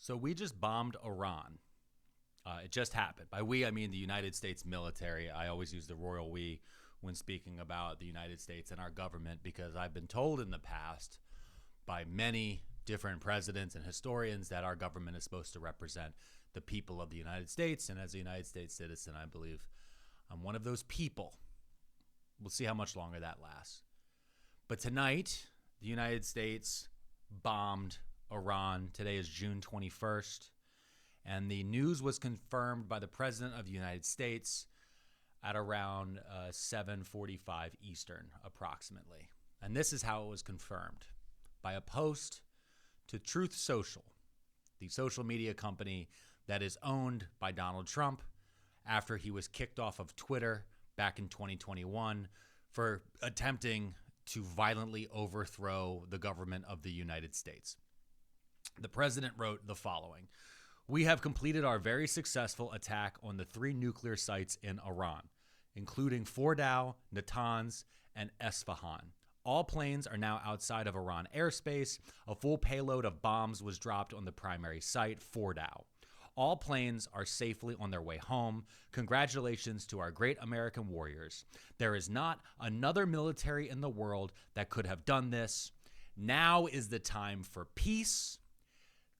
So we just bombed Iran. It just happened. By we, I mean the United States military. I always use the royal we when speaking about the United States and our government because I've been told in the past by many different presidents and historians that our government is supposed to represent the people of the United States. And as a United States citizen, I believe I'm one of those people. We'll see how much longer that lasts. But tonight, the United States bombed Iran. Today is June 21st. And the news was confirmed by the President of the United States at around 7:45 Eastern, approximately. And this is how it was confirmed by a post to Truth Social, the social media company that is owned by Donald Trump after he was kicked off of Twitter back in 2021 for attempting to violently overthrow the government of the United States. The president wrote the following: "We have completed our very successful attack on the 3 nuclear sites in Iran, including Fordow, Natanz, and Esfahan. All planes are now outside of Iran airspace. A full payload of bombs was dropped on the primary site, Fordow. All planes are safely on their way home. Congratulations to our great American warriors. There is not another military in the world that could have done this. Now is the time for peace.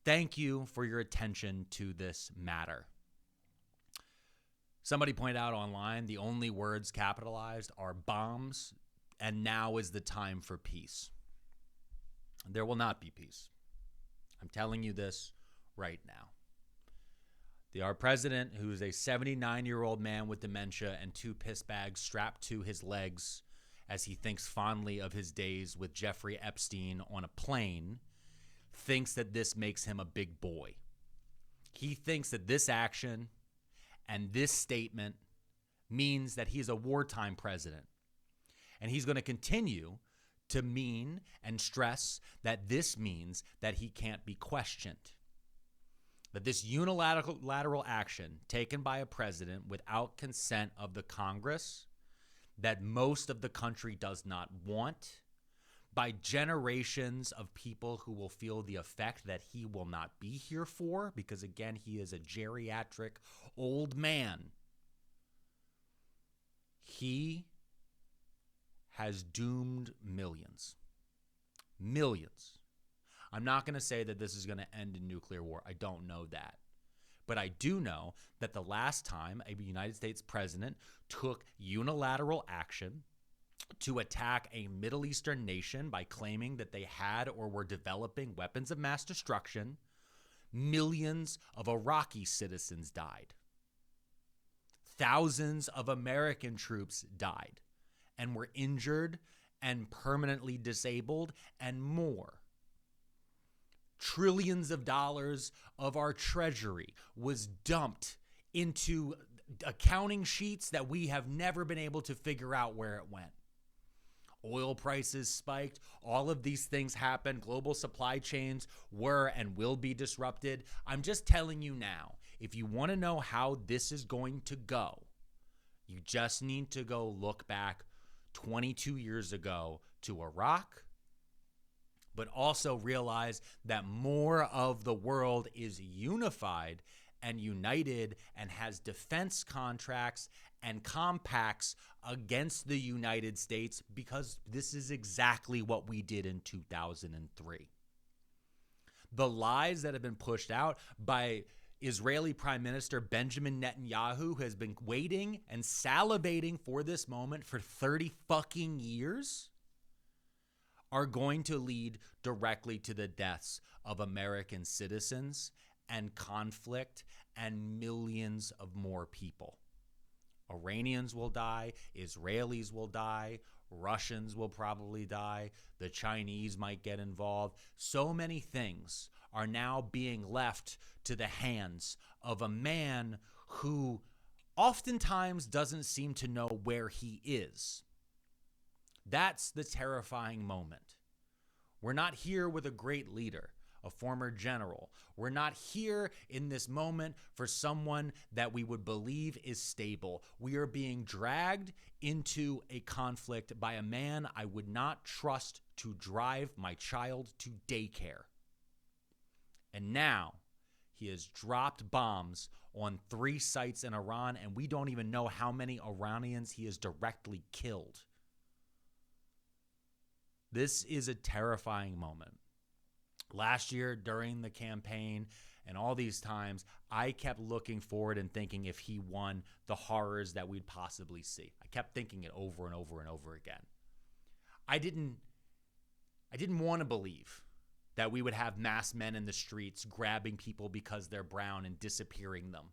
Thank you for your attention to this matter." Somebody pointed out online the only words capitalized are bombs, and now is the time for peace. There will not be peace. I'm telling you this right now. Our president, who is a 79-year-old man with dementia and 2 piss bags strapped to his legs as he thinks fondly of his days with Jeffrey Epstein on a plane, thinks that this makes him a big boy. He thinks that this action and this statement means that he's a wartime president. And he's going to continue to mean and stress that this means that he can't be questioned. That this unilateral action taken by a president without consent of the Congress that most of the country does not want, by generations of people who will feel the effect that he will not be here for, because again, he is a geriatric old man. He has doomed millions. Millions. I'm not going to say that this is going to end in nuclear war. I don't know that. But I do know that the last time a United States president took unilateral action to attack a Middle Eastern nation by claiming that they had or were developing weapons of mass destruction, millions of Iraqi citizens died. Thousands of American troops died and were injured and permanently disabled and more. Trillions of dollars of our treasury was dumped into accounting sheets that we have never been able to figure out where it went. Oil prices spiked. All of these things happened. Global supply chains were and will be disrupted. I'm just telling you now, if you want to know how this is going to go, you just need to go look back 22 years ago to Iraq, but also realize that more of the world is unified and united and has defense contracts and compacts against the United States because this is exactly what we did in 2003. The lies that have been pushed out by Israeli Prime Minister Benjamin Netanyahu, who has been waiting and salivating for this moment for 30 fucking years, are going to lead directly to the deaths of American citizens and conflict and millions of more people. Iranians will die, Israelis will die, Russians will probably die, the Chinese might get involved. So many things are now being left to the hands of a man who oftentimes doesn't seem to know where he is. That's the terrifying moment. We're not here with a great leader, a former general. We're not here in this moment for someone that we would believe is stable. We are being dragged into a conflict by a man I would not trust to drive my child to daycare. And now, He has dropped bombs on 3 sites in Iran, and we don't even know how many Iranians he has directly killed. This is a terrifying moment. Last year during the campaign and all these times, I kept looking forward and thinking if he won, the horrors that we'd possibly see. I kept thinking it over and over and over again. I didn't want to believe that we would have masked men in the streets grabbing people because they're brown and disappearing them.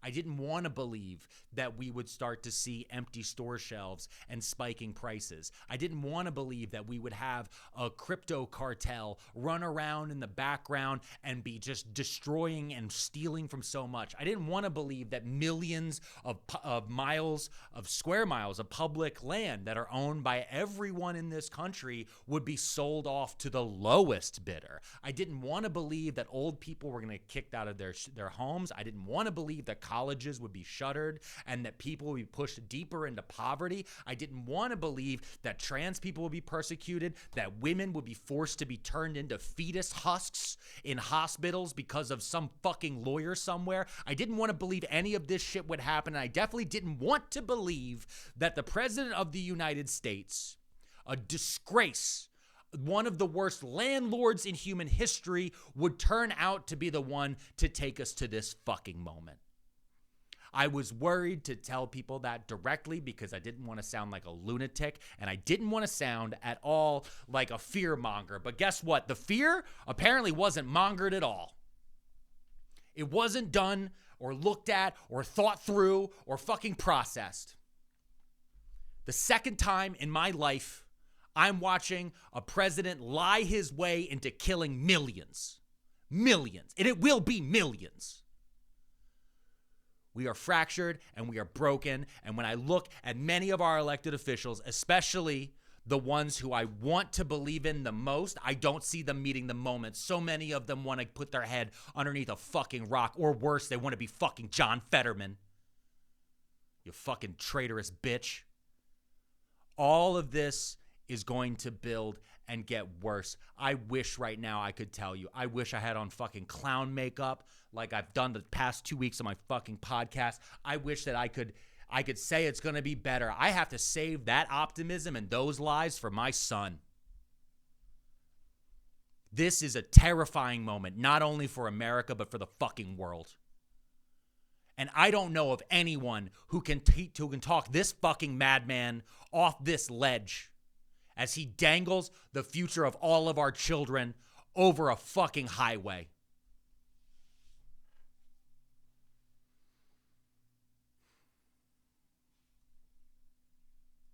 I didn't want to believe that we would start to see empty store shelves and spiking prices. I didn't want to believe that we would have a crypto cartel run around in the background and be just destroying and stealing from so much. I didn't want to believe that millions of square miles of public land that are owned by everyone in this country would be sold off to the lowest bidder. I didn't want to believe that old people were going to get kicked out of their homes. I didn't want to believe that colleges would be shuttered and that people would be pushed deeper into poverty. I didn't want to believe that trans people would be persecuted, that women would be forced to be turned into fetus husks in hospitals because of some fucking lawyer somewhere. I didn't want to believe any of this shit would happen, and I definitely didn't want to believe that the President of the United States, a disgrace, one of the worst landlords in human history, would turn out to be the one to take us to this fucking moment. I was worried to tell people that directly because I didn't want to sound like a lunatic, and I didn't want to sound at all like a fear monger. But guess what? The fear apparently wasn't mongered at all. It wasn't done or looked at or thought through or fucking processed. The second time in my life, I'm watching a president lie his way into killing millions. Millions. And it will be millions. We are fractured and we are broken. And when I look at many of our elected officials, especially the ones who I want to believe in the most, I don't see them meeting the moment. So many of them want to put their head underneath a fucking rock, or worse, they want to be fucking John Fetterman. You fucking traitorous bitch. All of this is going to build and get worse. I wish right now I could tell you. I wish I had on fucking clown makeup like I've done the past 2 weeks of my fucking podcast. I wish that I could say it's going to be better. I have to save that optimism and those lies for my son. This is a terrifying moment, not only for America, but for the fucking world. And I don't know of anyone who can talk this fucking madman off this ledge as he dangles the future of all of our children over a fucking highway.